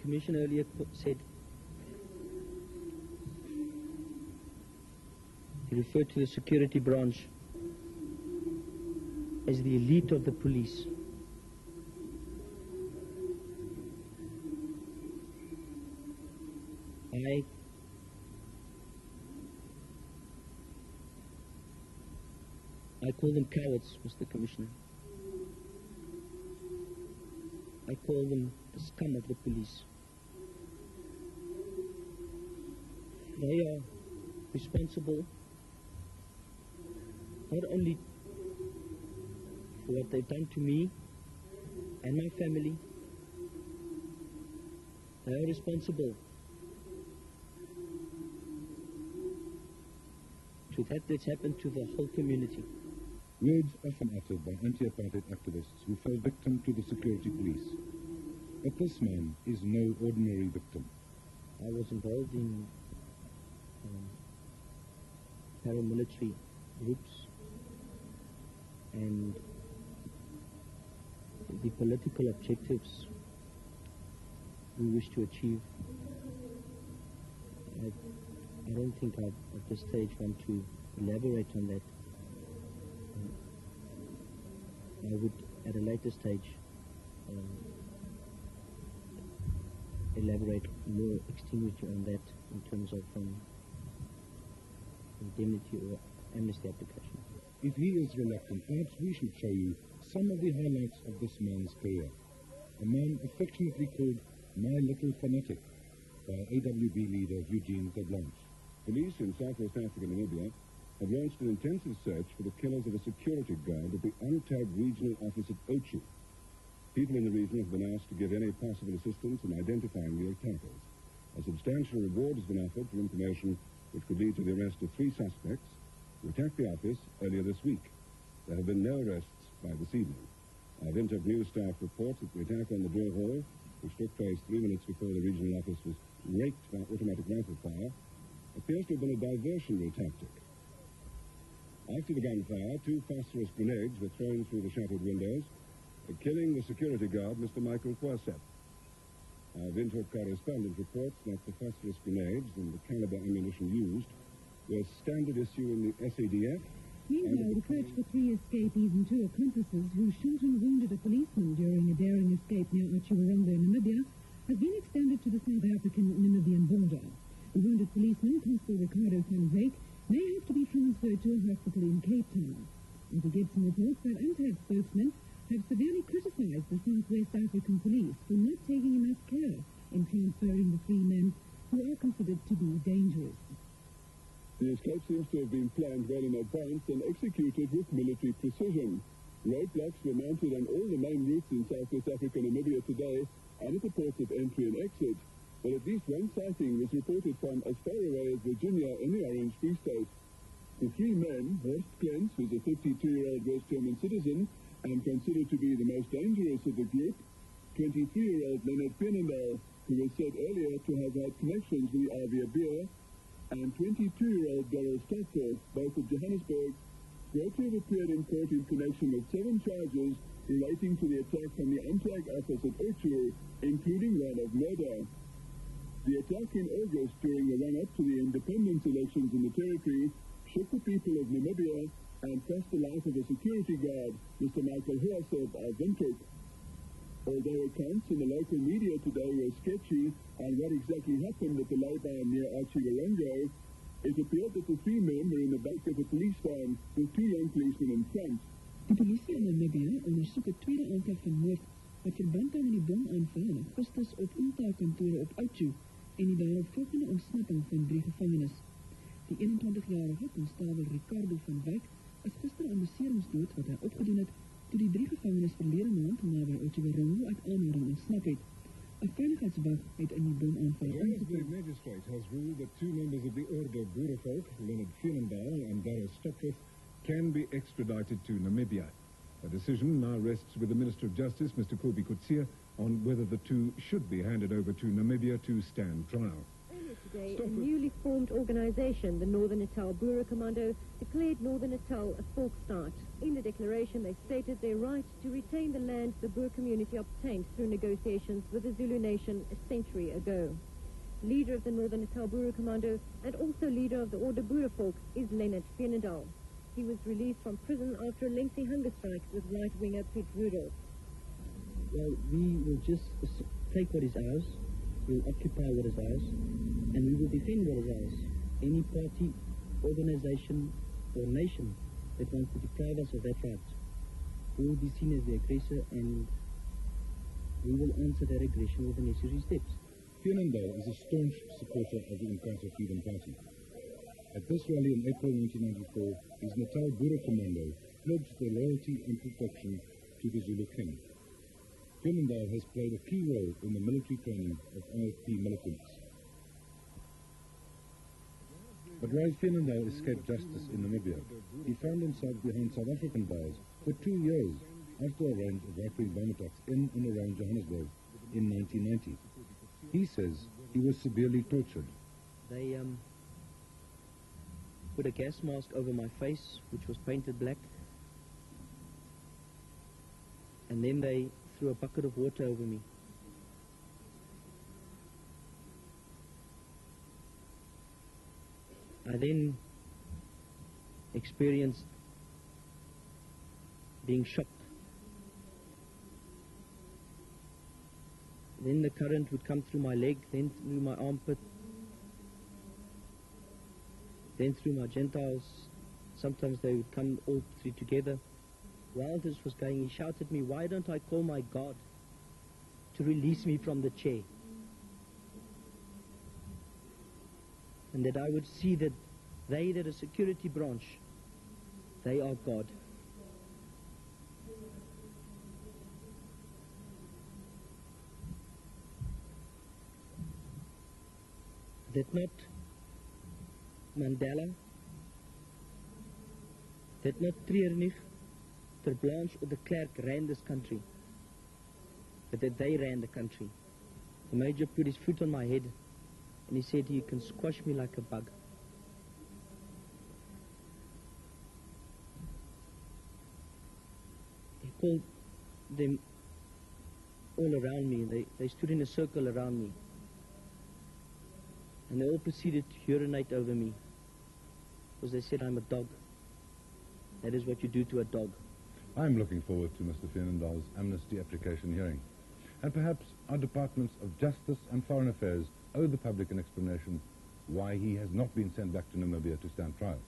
Commissioner earlier said, he referred to the security branch as the elite of the police. I call them cowards, Mr. Commissioner. I call them the scum of the police. They are responsible not only for what they've done to me and my family, they are responsible to that that's happened to the whole community. Words often uttered by anti-apartheid activists who fell victim to the security police. But this man is no ordinary victim. I was involved in paramilitary groups, and the political objectives we wish to achieve, I don't think I at this stage want to elaborate on that. I would at a later stage elaborate more extensively on that in terms of indemnity or amnesty application. If he is reluctant, perhaps we should show you some of the highlights of this man's career. A man affectionately called My Little Fanatic by AWB leader Eugene de Blanche. Police in Southwest Africa, Namibia, have launched an intensive search for the killers of a security guard at the untagged regional office at Ochu. People in the region have been asked to give any possible assistance in identifying the attackers. A substantial reward has been offered for information which could lead to the arrest of 3 suspects who attacked the office earlier this week. There have been no arrests by this evening. Our Windhoek news staff reports that the attack on the drill hall, which took place 3 minutes before the regional office was raked by automatic rifle fire, appears to have been a diversionary tactic. After the gunfire, 2 phosphorus grenades were thrown through the shattered windows, killing the security guard, Mr. Michael Kwasep. Our Windhoek correspondent reports that the phosphorus grenades and the caliber ammunition used were standard issue in the SADF. Meanwhile, the search for 3 escapees and 2 accomplices who shot and wounded a policeman during a daring escape near Achiwarongo, Namibia, has been extended to the South African-Namibian border. The wounded policeman, Constable Ricardo van Wyk, may have to be transferred to a hospital in Cape Town. And the Gibson reports that UNTAD spokesmen have severely criticized the Southwest African police for not taking enough care in transferring the 3 men who are considered to be dangerous. The escape seems to have been planned well in advance and executed with military precision. Roadblocks were mounted on all the main routes in Southwest Africa and Namibia today and at the ports of entry and exit. But at least 1 sighting was reported from as far away as Virginia in the Orange Free State. The 3 men, Horst Klens, who is a 52-year-old West German citizen and considered to be the most dangerous of the group, 23-year-old Leonard Pienendahl, who was said earlier to have had connections with the Avia Beer, and 22-year-old Daryl Stadtford, both of Johannesburg, were to have appeared in court in connection with 7 charges relating to the attack from the UNTAG office at Ochu, including one of murder. The attack in August during the run-up to the independence elections in the territory shook the people of Namibia and cost the life of a security guard, Mr. Michael Huaseb of Windhoek. Although accounts in the local media today were sketchy on what exactly happened at the lay-by near Achiwarongo, it appeared that the 3 men were in the back of a police van with 2 young policemen in front. Die polisie in Namibia ondersoek 'n tweede aanklag van moord wat verband hou met die bomaanval in Augustus op Umta-kantore op Ochu en die daaropvolgende ontsnapping van 3 gevangenes. Die 21-jarige konstabel Ricardo van Wyk is gister aan beseringsdood wat hy opgedoen het toe die 3 gevangenes verlede maand naby Achiwarongo uit aanhouding ontsnap het. 'n Veiligheidswag het in die bomaanval The magistrate has ruled that 2 members of the Order Boerevolk, Leonard Pienendahl and Daryl Stadtford, can be extradited to Namibia. A decision now rests with the Minister of Justice, Mr. Kobi Kutsia, on whether the 2 should be handed over to Namibia to stand trial. Today, a newly formed organization, the Northern Natal Boer Commando, declared Northern Natal a false start. In the declaration, they stated their right to retain the land the Boer community obtained through negotiations with the Zulu nation a century ago. Leader of the Northern Natal Boer Commando and also leader of the Order Boerevolk is Leonard Veenendaal. He was released from prison after a lengthy hunger strike with right-winger Piet Rudolph. Well, we will just take what is ours, we'll occupy what is ours, and we will defend what is ours. Any party, organization, or nation that wants to deprive us of that right will be seen as the aggressor, and we will answer that aggression with the necessary steps. Veenendaal is a staunch supporter of the Inkatha Freedom Party. At this rally in April 1994, his Natal Boer Commando pledged their loyalty and protection to the Zulu King. Veenendaal has played a key role in the military training of IFP militants. But while Veenendaal escaped justice in Namibia, he found himself behind South African bars for 2 years after a range of right-wing bomb attacks in and around Johannesburg in 1990. He says he was severely tortured. They put a gas mask over my face, which was painted black, and then they threw a bucket of water over me. I then experienced being shocked. Then the current would come through my leg, then through my armpit, then through my genitals. Sometimes they would come all three together. While this was going, he shouted at me, "Why don't I call my God to release me from the chair?" And that I would see that they that are security branch, they are God. That not Mandela, that not Treurnig, Ter Blanche or de Klerk ran this country, but that they ran the country. The Major put his foot on my head and he said, "You can squash me like a bug." He called them all around me. They stood in a circle around me. And they all proceeded to urinate over me, because they said I'm a dog. That is what you do to a dog. I'm looking forward to Mr. Veenendaal's amnesty application hearing. And perhaps our Departments of Justice and Foreign Affairs owe the public an explanation why he has not been sent back to Namibia to stand trial.